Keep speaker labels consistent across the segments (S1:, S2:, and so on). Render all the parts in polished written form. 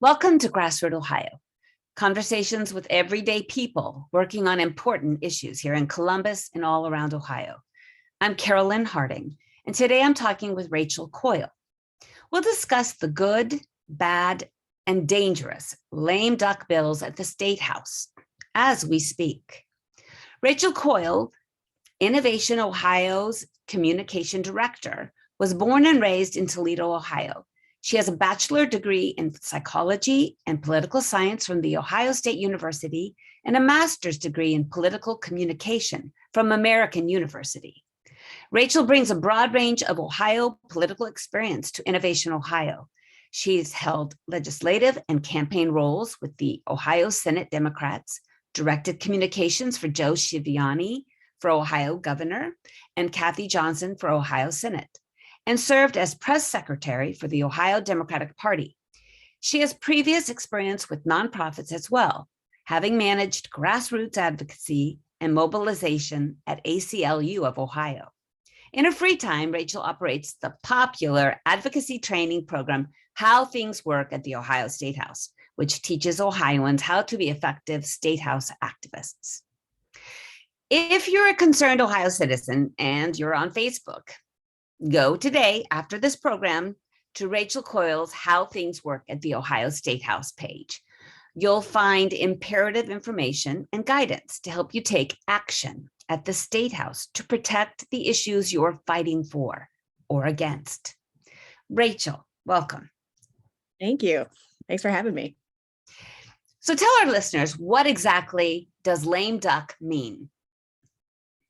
S1: Welcome to GrassRoot, Ohio, conversations with everyday people working on important issues here in Columbus and all around Ohio. I'm Carolyn Harding, and today I'm talking with Rachel Coyle. We'll discuss the good, bad, and dangerous lame duck bills at the Statehouse as we speak. Rachel Coyle, Innovation Ohio's communication director, was born and raised in Toledo, Ohio. She has a bachelor degree in psychology and political science from The Ohio State University and a master's degree in political communication from American University. Rachel brings a broad range of Ohio political experience to Innovation Ohio. She's held legislative and campaign roles with the Ohio Senate Democrats, directed communications for Joe Schiavoni for Ohio governor, and Cathy Johnson for Ohio Senate, and served as press secretary for the Ohio Democratic Party. She has previous experience with nonprofits as well, having managed grassroots advocacy and mobilization at ACLU of Ohio. In her free time, Rachel operates the popular advocacy training program, How Things Work at the Ohio Statehouse, which teaches Ohioans how to be effective Statehouse activists. If you're a concerned Ohio citizen and you're on Facebook, go today after this program to Rachel Coyle's How Things Work at the Ohio Statehouse page. You'll find imperative information and guidance to help you take action at the Statehouse to protect the issues you're fighting for or against. Rachel, welcome.
S2: Thank you. Thanks for having me.
S1: So tell our listeners, what exactly does lame duck mean?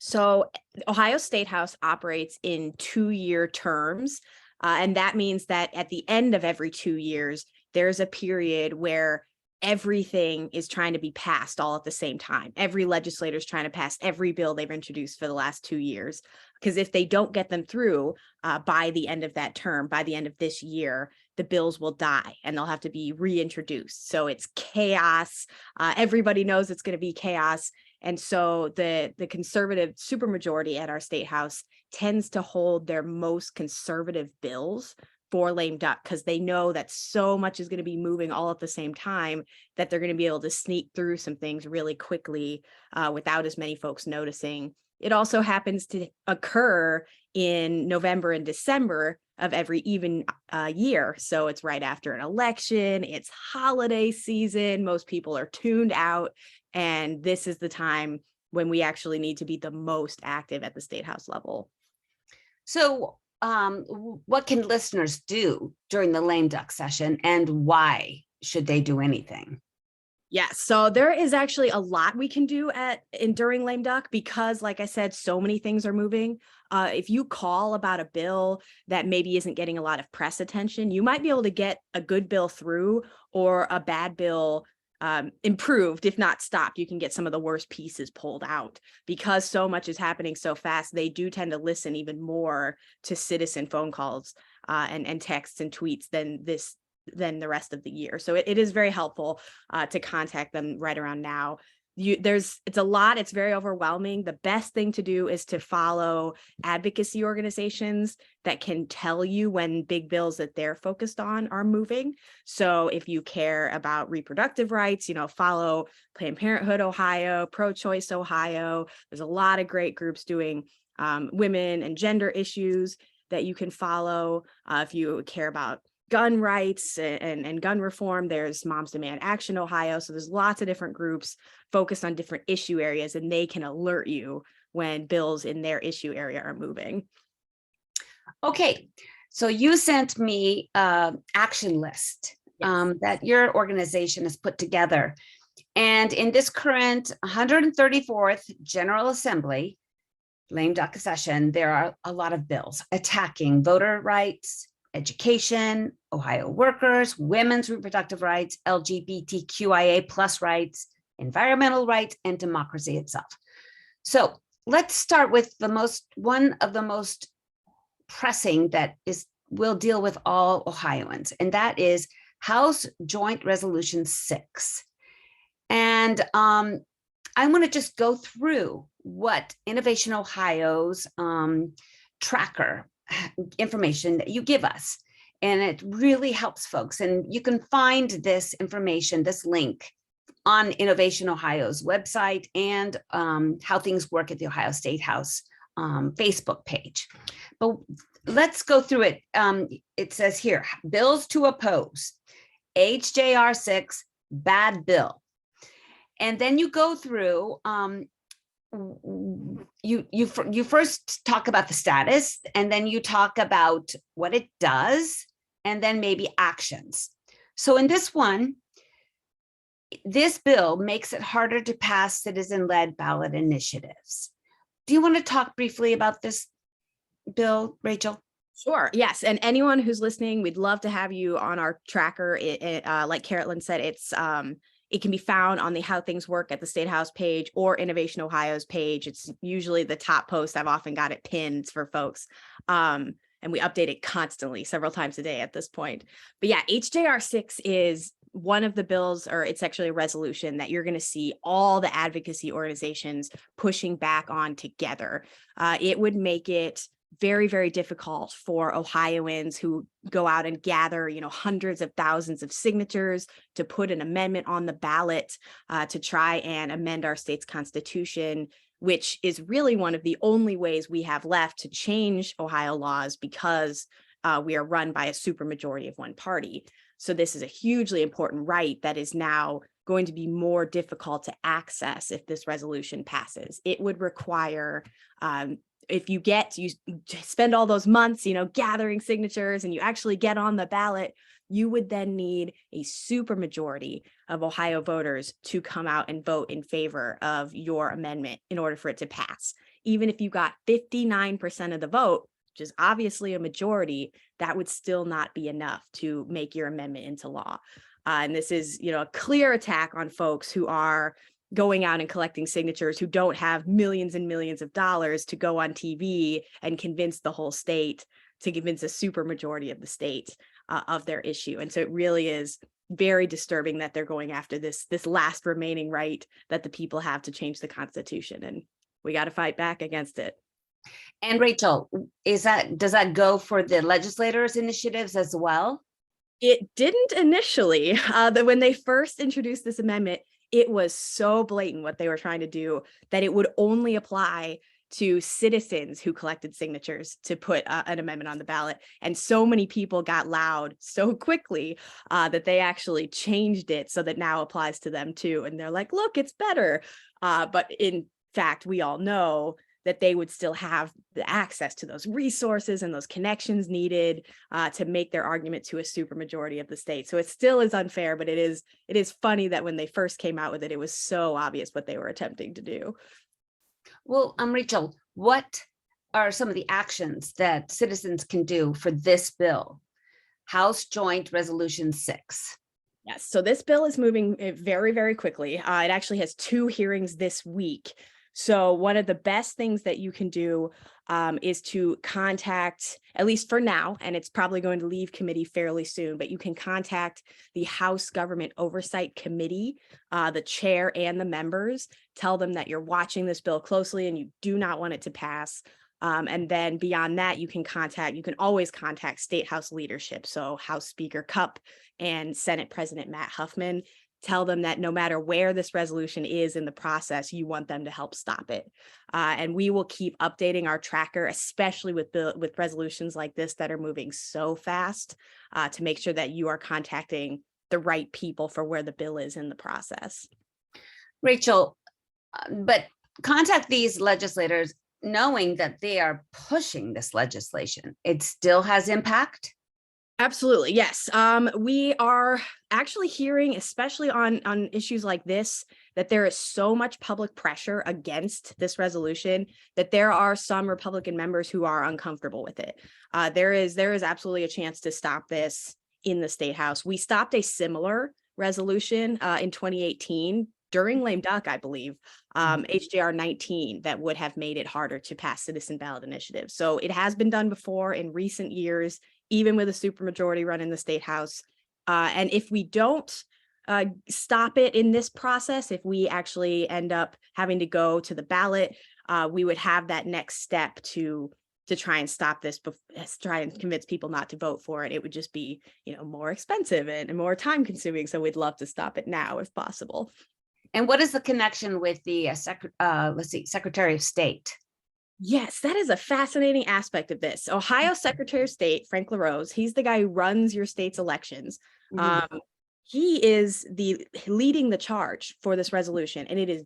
S2: So Ohio Statehouse operates in 2-year terms, and that means that at the end of every 2 years, there's a period where everything is trying to be passed all at the same time. Every legislator is trying to pass every bill they've introduced for the last 2 years, because if they don't get them through by the end of that term, by the end of this year, the bills will die and they'll have to be reintroduced. So it's chaos. Everybody knows it's going to be chaos. And so the conservative supermajority at our state house tends to hold their most conservative bills for lame duck, because they know that so much is going to be moving all at the same time that they're going to be able to sneak through some things really quickly without as many folks noticing. It also happens to occur in November and December of every even year. So it's right after an election, it's holiday season, most people are tuned out, and this is the time when we actually need to be the most active at the state house level.
S1: So what can listeners do during the lame duck session, and why should they do anything?
S2: Yes, so there is actually a lot we can do during lame duck, because like I said, so many things are moving. If you call about a bill that maybe isn't getting a lot of press attention, you might be able to get a good bill through, or a bad bill improved, if not stopped. You can get some of the worst pieces pulled out. Because so much is happening so fast, they do tend to listen even more to citizen phone calls and texts and tweets than the rest of the year. So it is very helpful to contact them right around now. It's a lot. It's very overwhelming. The best thing to do is to follow advocacy organizations that can tell you when big bills that they're focused on are moving. So if you care about reproductive rights, follow Planned Parenthood Ohio, Pro-Choice Ohio. There's a lot of great groups doing women and gender issues that you can follow. If you care about gun rights and gun reform, there's Moms Demand Action Ohio. So there's lots of different groups focused on different issue areas, and they can alert you when bills in their issue area are moving.
S1: Okay, so you sent me an action list that your organization has put together. And in this current 134th General Assembly, lame duck session, there are a lot of bills attacking voter rights, education, Ohio workers, women's reproductive rights, LGBTQIA plus rights, environmental rights, and democracy itself. So let's start with one of the most pressing that will deal with all Ohioans, and that is House Joint Resolution 6. And I want to just go through what Innovation Ohio's tracker information that you give us. And it really helps folks. And you can find this information, this link, on Innovation Ohio's website and How Things Work at the Ohio Statehouse Facebook page. But let's go through it. It says here, bills to oppose, HJR 6, bad bill. And then you go through, you first talk about the status, and then you talk about what it does, and then maybe actions. So in this one, this bill makes it harder to pass citizen-led ballot initiatives. Do you want to talk briefly about this bill, Rachel?
S2: Sure. Yes. And anyone who's listening, we'd love to have you on our tracker. Like Carolyn said, it can be found on the How Things Work at the Statehouse page or Innovation Ohio's page. It's usually the top post. I've often got it pinned for folks. And we update it constantly, several times a day at this point. But yeah, HJR 6 is one of the bills, or it's actually a resolution that you're going to see all the advocacy organizations pushing back on together. It would make it very, very difficult for Ohioans who go out and gather, hundreds of thousands of signatures to put an amendment on the ballot to try and amend our state's constitution, which is really one of the only ways we have left to change Ohio laws, because we are run by a supermajority of one party. So this is a hugely important right that is now going to be more difficult to access if this resolution passes. It would require, if you spend all those months, gathering signatures, and you actually get on the ballot, you would then need a supermajority of Ohio voters to come out and vote in favor of your amendment in order for it to pass. Even if you got 59% of the vote, which is obviously a majority, that would still not be enough to make your amendment into law. And this is, a clear attack on folks who are going out and collecting signatures, who don't have millions and millions of dollars to go on TV and convince the whole state, to convince a supermajority of the state of their issue. And so it really is very disturbing that they're going after this last remaining right that the people have to change the Constitution. And we got to fight back against it.
S1: And Rachel, does that go for the legislators' initiatives as well?
S2: It didn't initially. When they first introduced this amendment, it was so blatant what they were trying to do that it would only apply to citizens who collected signatures to put an amendment on the ballot. And so many people got loud so quickly that they actually changed it so that now applies to them too. And they're like, look, it's better. But in fact, we all know that they would still have the access to those resources and those connections needed to make their argument to a supermajority of the state. So it still is unfair, but it is funny that when they first came out with it, it was so obvious what they were attempting to do.
S1: Well, Rachel, what are some of the actions that citizens can do for this bill? House Joint Resolution 6.
S2: Yes, so this bill is moving very, very quickly. It actually has 2 hearings this week. So one of the best things that you can do is to contact, at least for now, and it's probably going to leave committee fairly soon, but you can contact the House Government Oversight Committee, the chair and the members, tell them that you're watching this bill closely and you do not want it to pass. And then beyond that, you can always contact State House leadership. So House Speaker Cupp and Senate President Matt Huffman. Tell them that no matter where this resolution is in the process, you want them to help stop it. And we will keep updating our tracker, especially with resolutions like this that are moving so fast, to make sure that you are contacting the right people for where the bill is in the process.
S1: Rachel, but contact these legislators knowing that they are pushing this legislation. It still has impact?
S2: Absolutely. Yes. We are actually hearing, especially on issues like this, that there is so much public pressure against this resolution that there are some Republican members who are uncomfortable with it. There is absolutely a chance to stop this in the State House. We stopped a similar resolution in 2018 during lame duck, I believe, HJR 19, that would have made it harder to pass citizen ballot initiatives. So it has been done before in recent years, even with a supermajority run in the State House. And if we don't stop it in this process, if we actually end up having to go to the ballot, we would have that next step to to try and stop this, try and convince people not to vote for it. It would just be, more expensive and more time consuming. So we'd love to stop it now if possible.
S1: And what is the connection with the Secretary of State?
S2: Yes, that is a fascinating aspect of this. Ohio Secretary of State, Frank LaRose, he's the guy who runs your state's elections. He is leading the charge for this resolution, and it is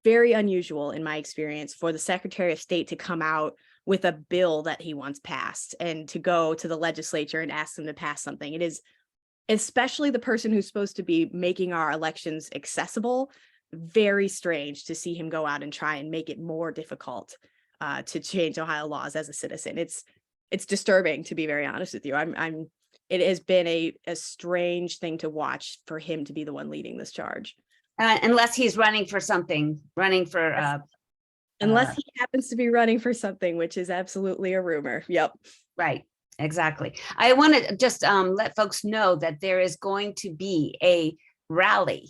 S2: very unusual in my experience for the Secretary of State to come out with a bill that he wants passed and to go to the legislature and ask them to pass something. It is, especially the person who's supposed to be making our elections accessible, very strange to see him go out and try and make it more difficult to change Ohio laws as a citizen. It's disturbing, to be very honest with you. It has been a strange thing to watch for him to be the one leading this charge.
S1: Unless he's running for something,
S2: unless he happens to be running for something, which is absolutely a rumor. Yep.
S1: Right. Exactly. I want to just let folks know that there is going to be a rally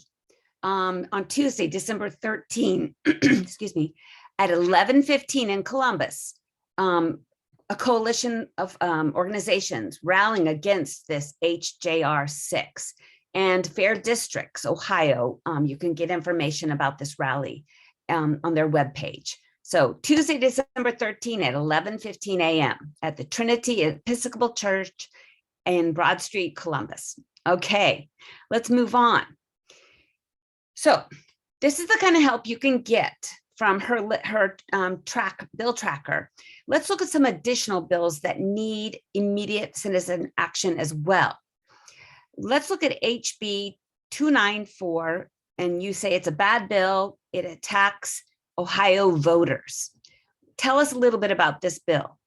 S1: on Tuesday, December 13, excuse me, at 11:15 in Columbus. A coalition of organizations rallying against this HJR 6. And Fair Districts, Ohio, you can get information about this rally on their webpage. So Tuesday, December 13 at 11:15 a.m. at the Trinity Episcopal Church in Broad Street, Columbus. Okay, let's move on. So this is the kind of help you can get from her bill tracker. Let's look at some additional bills that need immediate citizen action as well. Let's look at HB 294, and you say it's a bad bill. It attacks Ohio voters. Tell us a little bit about this bill.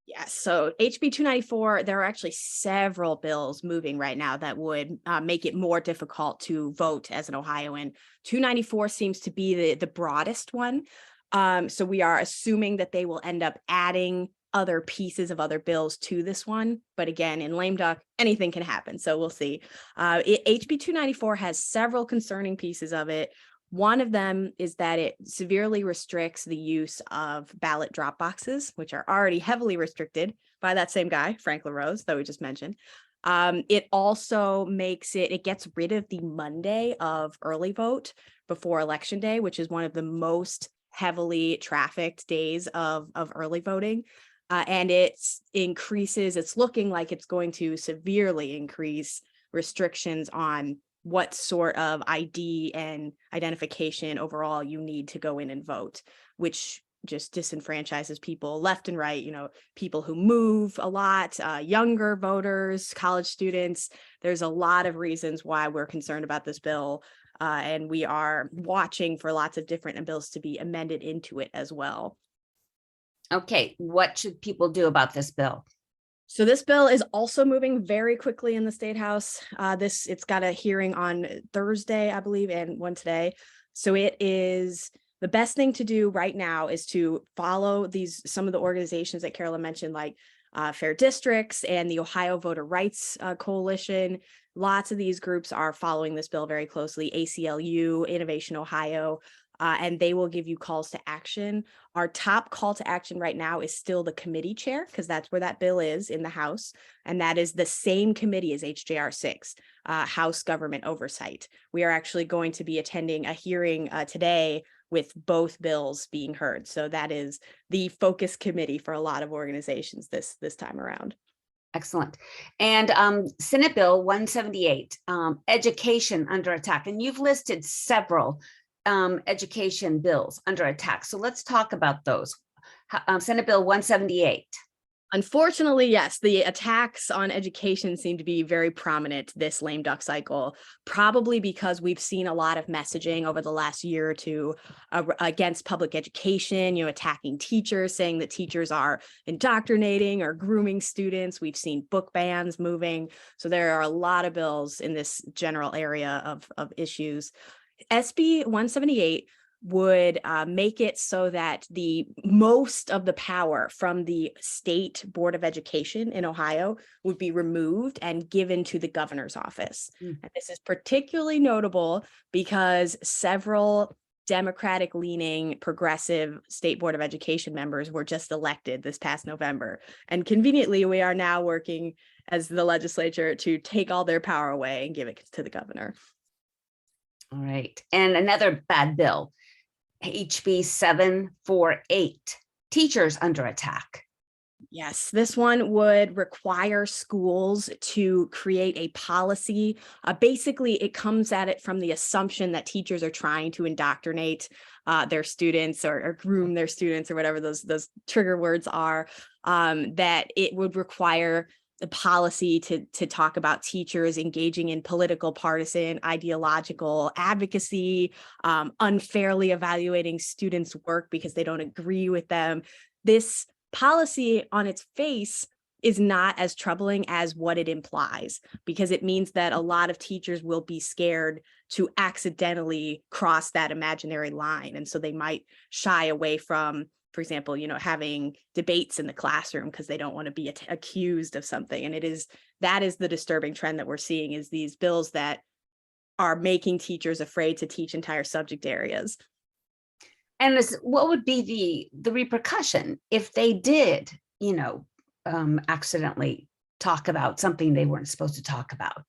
S2: Yes, so HB 294, there are actually several bills moving right now that would make it more difficult to vote as an Ohioan. 294 seems to be the broadest one. So we are assuming that they will end up adding other pieces of other bills to this one. But again, in lame duck, anything can happen. So we'll see. HB 294 has several concerning pieces of it. One of them is that it severely restricts the use of ballot drop boxes, which are already heavily restricted by that same guy, Frank LaRose, that we just mentioned. It also it gets rid of the Monday of early vote before Election Day, which is one of the most heavily trafficked days of early voting. And it's looking like it's going to severely increase restrictions on what sort of ID and identification overall you need to go in and vote, which just disenfranchises people left and right, people who move a lot, younger voters, college students. There's a lot of reasons why we're concerned about this bill. And we are watching for lots of different bills to be amended into it as well.
S1: Okay, what should people do about this bill?
S2: So this bill is also moving very quickly in the Statehouse. It's got a hearing on Thursday, I believe, and one today. So the best thing to do right now is to follow some of the organizations that Carolyn mentioned, like Fair Districts and the Ohio Voter Rights Coalition. Lots of these groups are following this bill very closely. ACLU, Innovation Ohio, and they will give you calls to action. Our top call to action right now is still the committee chair, because that's where that bill is in the House. And that is the same committee as HJR 6, House Government Oversight. We are actually going to be attending a hearing today with both bills being heard. So that is the focus committee for a lot of organizations this time around.
S1: Excellent. And Senate Bill 178, education under attack. And you've listed several education bills under attack. So let's talk about those. Senate Bill 178.
S2: Unfortunately, yes, the attacks on education seem to be very prominent this lame duck cycle, probably because we've seen a lot of messaging over the last year or two against public education, attacking teachers, saying that teachers are indoctrinating or grooming students. We've seen book bans moving. So there are a lot of bills in this general area of issues. SB 178 would make it so that the most of the power from the State Board of Education in Ohio would be removed and given to the governor's office. And this is particularly notable because several Democratic leaning progressive State Board of Education members were just elected this past November. And conveniently, we are now working as the legislature to take all their power away and give it to the governor.
S1: All right. And another bad bill, HB 748, teachers under attack.
S2: Yes, this one would require schools to create a policy. Basically, it comes at it from the assumption that teachers are trying to indoctrinate their students or groom their students or whatever those trigger words are, that it would require the policy to talk about teachers engaging in political, partisan, ideological advocacy, unfairly evaluating students' work because they don't agree with them. This policy on its face is not as troubling as what it implies, because it means that a lot of teachers will be scared to accidentally cross that imaginary line. And so they might shy away from, for example, having debates in the classroom because they don't want to be accused of something. And that is the disturbing trend that we're seeing, is these bills that are making teachers afraid to teach entire subject areas.
S1: And what would be the repercussion if they did, accidentally talk about something they weren't supposed to talk about?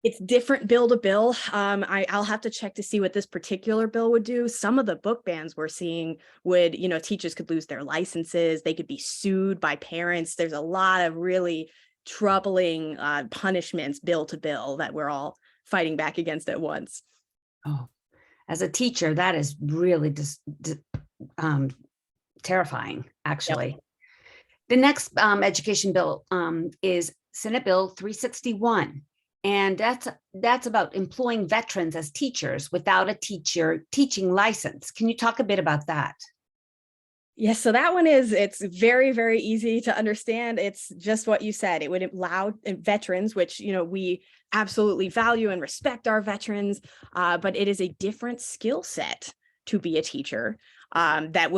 S2: It's different bill to bill. I'll have to check to see what this particular bill would do. Some of the book bans we're seeing would, teachers could lose their licenses. They could be sued by parents. There's a lot of really troubling punishments bill to bill that we're all fighting back against at once.
S1: Oh, as a teacher, that is really just terrifying, actually. Yep. The next education bill is Senate Bill 361. And that's about employing veterans as teachers without a teaching license. Can you talk a bit about that?
S2: Yes, so that one it's very, very easy to understand. It's just what you said. It would allow veterans, which, we absolutely value and respect our veterans, but it is a different skill set to be a teacher that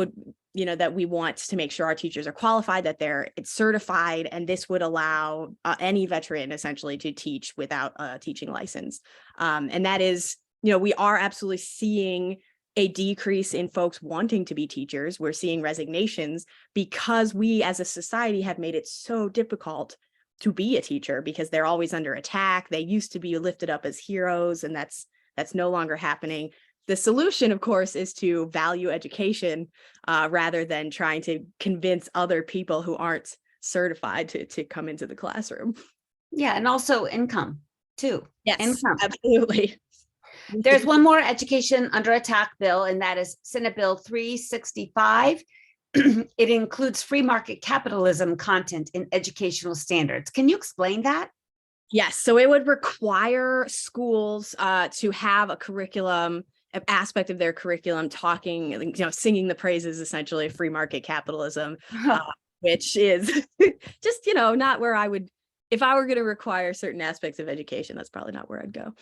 S2: we want to make sure our teachers are qualified, that it's certified, and this would allow any veteran essentially to teach without a teaching license. And that is, we are absolutely seeing a decrease in folks wanting to be teachers. We're seeing resignations because we as a society have made it so difficult to be a teacher because they're always under attack. They used to be lifted up as heroes, and that's no longer happening. The solution, of course, is to value education rather than trying to convince other people who aren't certified to come into the classroom.
S1: Yeah, and also income too.
S2: Yes,
S1: income.
S2: Absolutely.
S1: There's one more education under attack bill, and that is Senate Bill 365. It includes free market capitalism content in educational standards. Can you explain that?
S2: Yes, so it would require schools to have a curriculum, an aspect of their curriculum talking, singing the praises essentially of free market capitalism, which is just, not where I would, if I were going to require certain aspects of education, that's probably not where I'd go.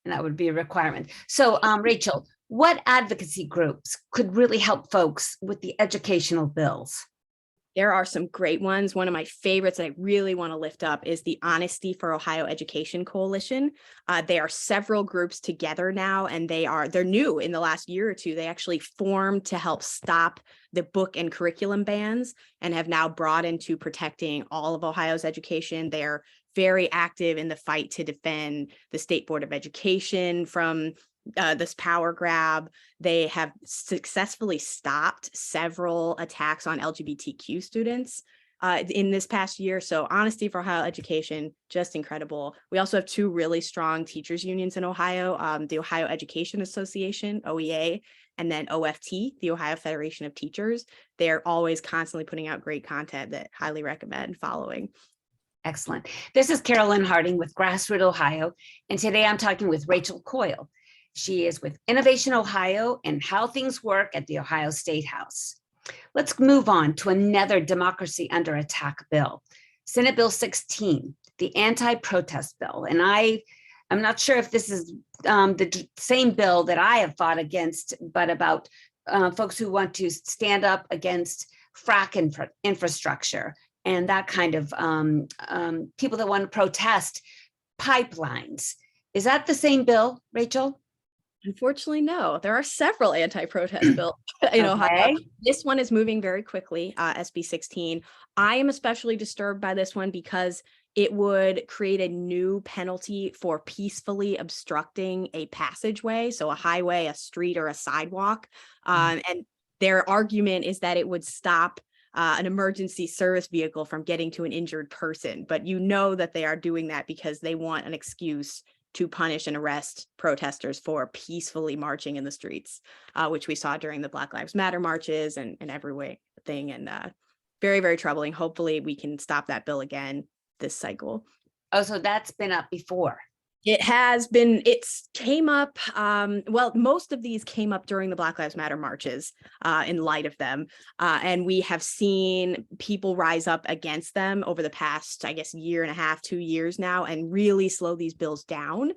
S1: And that would be a requirement. So, Rachel, what advocacy groups could really help folks with the educational bills?
S2: There are some great ones. One of my favorites that I really want to lift up is the Honesty for Ohio Education Coalition. They are several groups together now, and they're new in the last year or two. They actually formed to help stop the book and curriculum bans and have now brought into protecting all of Ohio's education. They're very active in the fight to defend the State Board of Education from this power grab. They have successfully stopped several attacks on LGBTQ students in this past year. So Honesty for Ohio Education, just incredible. We also have two really strong teachers unions in Ohio, the Ohio Education Association, OEA, and then OFT, the Ohio Federation of Teachers. They're always constantly putting out great content that I highly recommend following.
S1: Excellent. This is Carolyn Harding with GrassRoot Ohio, and today I'm talking with Rachel Coyle. She is with Innovation Ohio and How Things Work at the Ohio Statehouse. Let's move on to another democracy under attack bill, Senate Bill 16, the anti-protest bill. And I'm not sure if this is the same bill that I have fought against, but about folks who want to stand up against frack infrastructure and that kind of people that want to protest pipelines. Is that the same bill, Rachel?
S2: Unfortunately, no. There are several anti-protest bills in Ohio.
S1: Okay.
S2: This one is moving very quickly, SB 16. I am especially disturbed by this one because it would create a new penalty for peacefully obstructing a passageway, so a highway, a street, or a sidewalk. And their argument is that it would stop an emergency service vehicle from getting to an injured person. But you know that they are doing that because they want an excuse to punish and arrest protesters for peacefully marching in the streets, which we saw during the Black Lives Matter marches and everything. And very, very troubling. Hopefully we can stop that bill again this cycle.
S1: Oh, so that's been up before.
S2: It has been, it's came up, well, most of these came up during the Black Lives Matter marches in light of them. And we have seen people rise up against them over the past, I guess, year and a half, 2 years now, and really slow these bills down.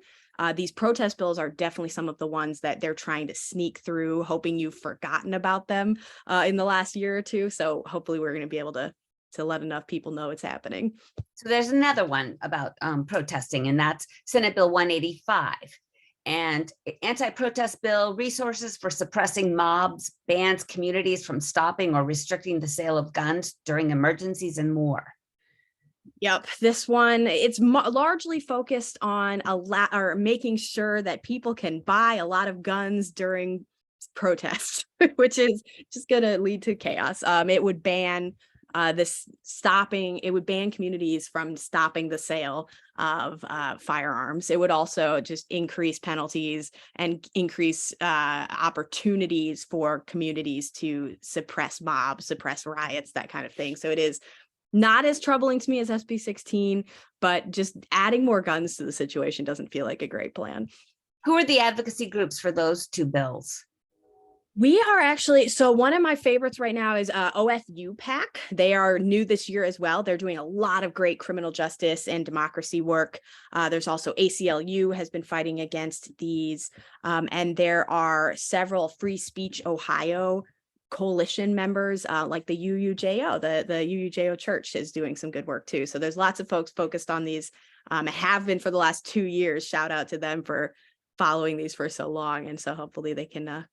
S2: These protest bills are definitely some of the ones that they're trying to sneak through, hoping you've forgotten about them in the last year or two. So hopefully we're going to be able to let enough people know it's happening.
S1: So there's another one about protesting, and that's Senate Bill 185. And anti-protest bill, resources for suppressing mobs, bans communities from stopping or restricting the sale of guns during emergencies, and more.
S2: Yep, this one, it's largely focused on or making sure that people can buy a lot of guns during protests, which is just going to lead to chaos. It would ban it would ban communities from stopping the sale of firearms. It would also just increase penalties and increase opportunities for communities to suppress mobs, suppress riots, that kind of thing. So it is not as troubling to me as SB 16, but just adding more guns to the situation doesn't feel like a great plan.
S1: Who are the advocacy groups for those two bills?
S2: We are actually, so one of my favorites right now is OFU PAC. They are new this year as well. They're doing a lot of great criminal justice and democracy work. There's also ACLU has been fighting against these. And there are several Free Speech Ohio coalition members like the UUJO, the UUJO church is doing some good work too. So there's lots of folks focused on these, have been for the last 2 years. Shout out to them for following these for so long. And so hopefully they can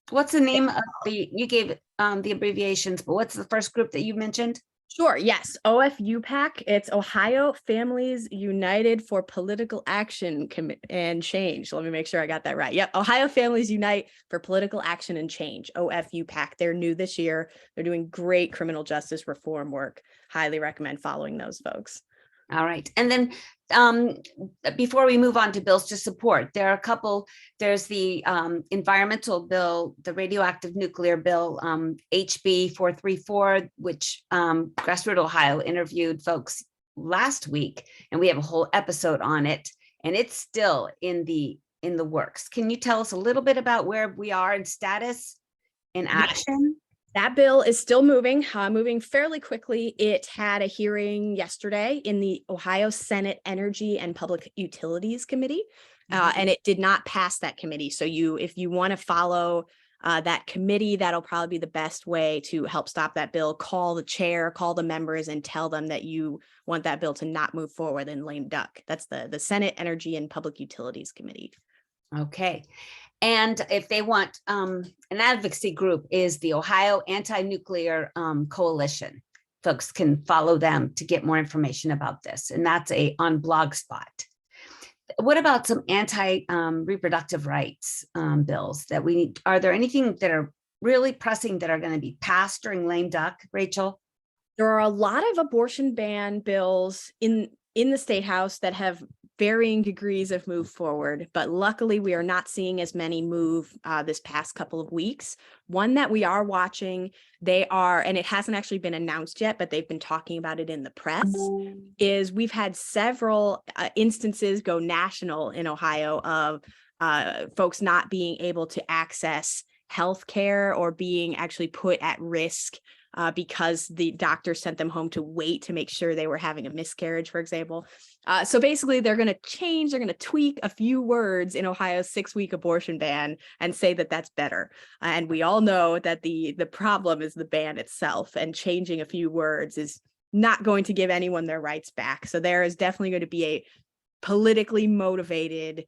S1: What's the name of you gave the abbreviations, but what's the first group that you mentioned?
S2: Sure, yes, OFU PAC. It's Ohio Families United for Political Action and Change. Let me make sure I got that right. Yep, Ohio Families Unite for Political Action and Change, OFU PAC. They're new this year. They're doing great criminal justice reform work. Highly recommend following those folks.
S1: All right. And then before we move on to bills to support, there are a couple. There's the environmental bill, the radioactive nuclear bill, HB 434, which GrassRoot Ohio interviewed folks last week, and we have a whole episode on it, and it's still in the works. Can you tell us a little bit about where we are in status in action?
S2: That bill is still moving fairly quickly. It had a hearing yesterday in the Ohio Senate Energy and Public Utilities Committee, and it did not pass that committee. So if you want to follow that committee, that'll probably be the best way to help stop that bill. Call the chair, call the members, and tell them that you want that bill to not move forward in lame duck. That's the Senate Energy and Public Utilities Committee.
S1: Okay. And if they want an advocacy group is the Ohio Anti-Nuclear Coalition. Folks can follow them to get more information about this. And that's on Blogspot. What about some anti-reproductive rights bills that we need? Are there anything that are really pressing that are going to be passed during lame duck, Rachel?
S2: There are a lot of abortion ban bills in the Statehouse that have varying degrees of move forward, but luckily we are not seeing as many move this past couple of weeks. One that we are watching, and it hasn't actually been announced yet, but they've been talking about it in the press, is we've had several instances go national in Ohio of folks not being able to access healthcare or being actually put at risk because the doctor sent them home to wait to make sure they were having a miscarriage, for example. So basically, they're going to tweak a few words in Ohio's 6-week abortion ban and say that that's better. And we all know that the problem is the ban itself, and changing a few words is not going to give anyone their rights back. So there is definitely going to be a politically motivated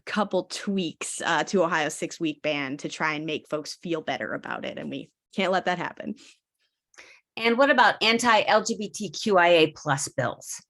S2: couple tweaks to Ohio's 6-week ban to try and make folks feel better about it. And we can't let that happen.
S1: And what about anti-LGBTQIA plus bills?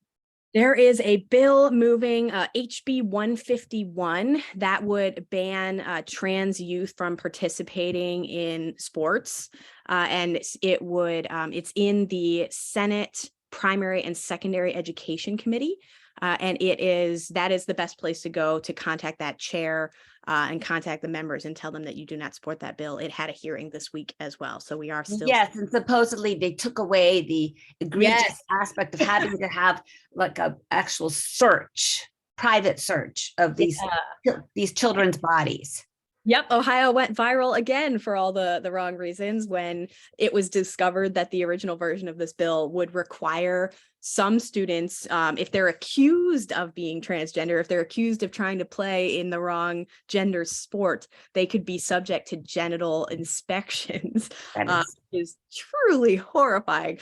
S2: There is a bill moving, HB 151, that would ban trans youth from participating in sports. And it would, it's in the Senate Primary and Secondary Education Committee. And that is the best place to go to contact that chair and contact the members and tell them that you do not support that bill. It had a hearing this week as well. So we are still.
S1: Yes, and supposedly they took away the egregious aspect of having to have like a actual search, private search of these children's bodies.
S2: Yep, Ohio went viral again for all the wrong reasons when it was discovered that the original version of this bill would require some students, if they're accused of being transgender, if they're accused of trying to play in the wrong gender sport, they could be subject to genital inspections. That is truly horrifying.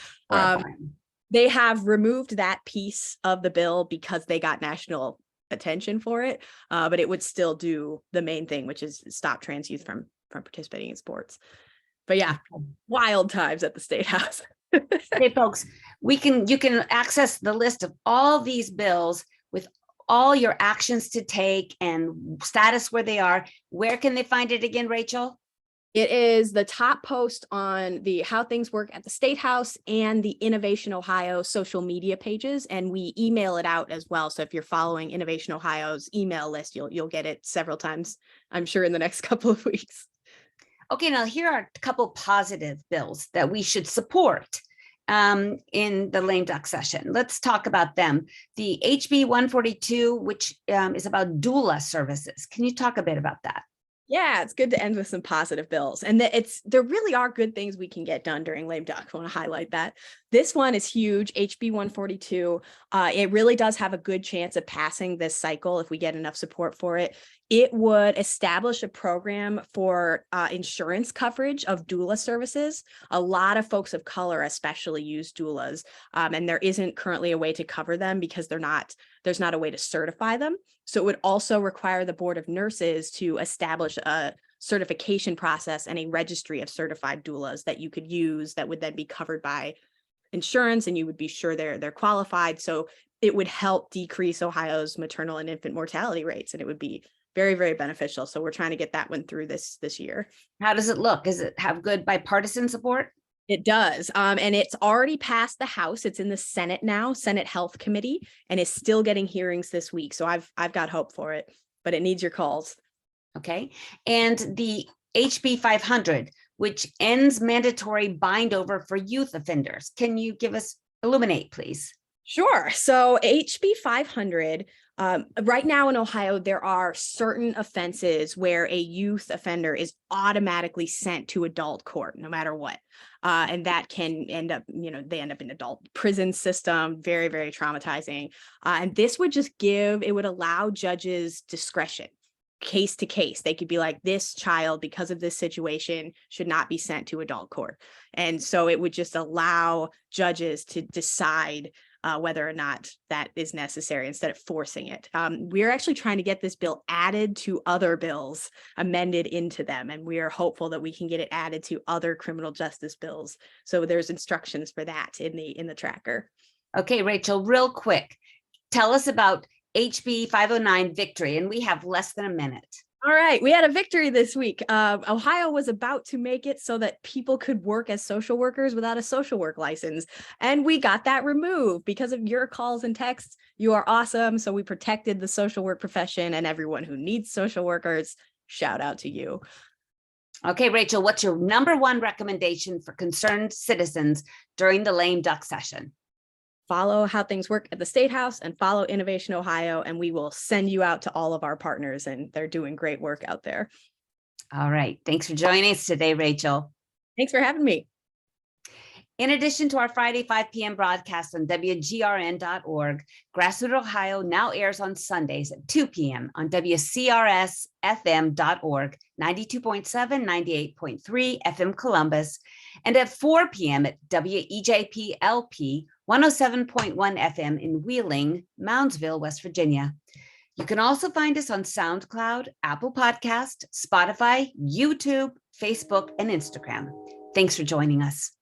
S2: They have removed that piece of the bill because they got national attention for it, but it would still do the main thing, which is stop trans youth from participating in sports. But yeah, wild times at the Statehouse.
S1: Hey folks, you can access the list of all these bills with all your actions to take and status where they are. Where can they find it again, Rachel?
S2: It is the top post on the How Things Work at the Statehouse and the Innovation Ohio social media pages, and we email it out as well. So if you're following Innovation Ohio's email list, you'll get it several times, I'm sure, in the next couple of weeks.
S1: Okay, now here are a couple positive bills that we should support in the lame duck session. Let's talk about them. The HB 142, which is about doula services. Can you talk a bit about that?
S2: Yeah, it's good to end with some positive bills. And there really are good things we can get done during lame duck. I want to highlight that. This one is huge, HB 142. It really does have a good chance of passing this cycle if we get enough support for it. It would establish a program for insurance coverage of doula services. A lot of folks of color especially use doulas, and there isn't currently a way to cover them because there's not a way to certify them. So it would also require the Board of Nurses to establish a certification process and a registry of certified doulas that you could use that would then be covered by insurance, and you would be sure they're qualified. So it would help decrease Ohio's maternal and infant mortality rates, and it would be very, very beneficial. So we're trying to get that one through this year.
S1: How does it look? Does it have good bipartisan support?
S2: It does. And it's already passed the House. It's in the Senate now, Senate Health Committee, and is still getting hearings this week. So I've got hope for it, but it needs your calls.
S1: Okay. And the HB 500, which ends mandatory bind over for youth offenders. Can you illuminate, please?
S2: Sure. So HB 500, right now in Ohio, there are certain offenses where a youth offender is automatically sent to adult court, no matter what. And that can end up, they end up in adult prison system, very, very traumatizing. And this would it would allow judges discretion, case to case. They could be like, this child, because of this situation, should not be sent to adult court. And so it would just allow judges to decide whether or not that is necessary instead of forcing it. We're actually trying to get this bill added to other bills, amended into them, and we are hopeful that we can get it added to other criminal justice bills. So there's instructions for that in the tracker.
S1: Okay, Rachel, real quick, tell us about HB 509 victory, and we have less than a minute.
S2: All right, we had a victory this week. Ohio was about to make it so that people could work as social workers without a social work license. And we got that removed because of your calls and texts. You are awesome. So we protected the social work profession, and everyone who needs social workers. Shout out to you.
S1: Okay, Rachel, what's your number one recommendation for concerned citizens during the lame duck session?
S2: Follow How Things Work at the Statehouse and follow Innovation Ohio, and we will send you out to all of our partners, and they're doing great work out there.
S1: All right. Thanks for joining us today, Rachel.
S2: Thanks for having me.
S1: In addition to our Friday 5 p.m. broadcast on WGRN.org, GrassRoot Ohio now airs on Sundays at 2 p.m. on WCRSFM.org, 92.7, 98.3 FM Columbus, and at 4 p.m. at WEJP-LP 107.1 FM in Wheeling, Moundsville, West Virginia. You can also find us on SoundCloud, Apple Podcast, Spotify, YouTube, Facebook, and Instagram. Thanks for joining us.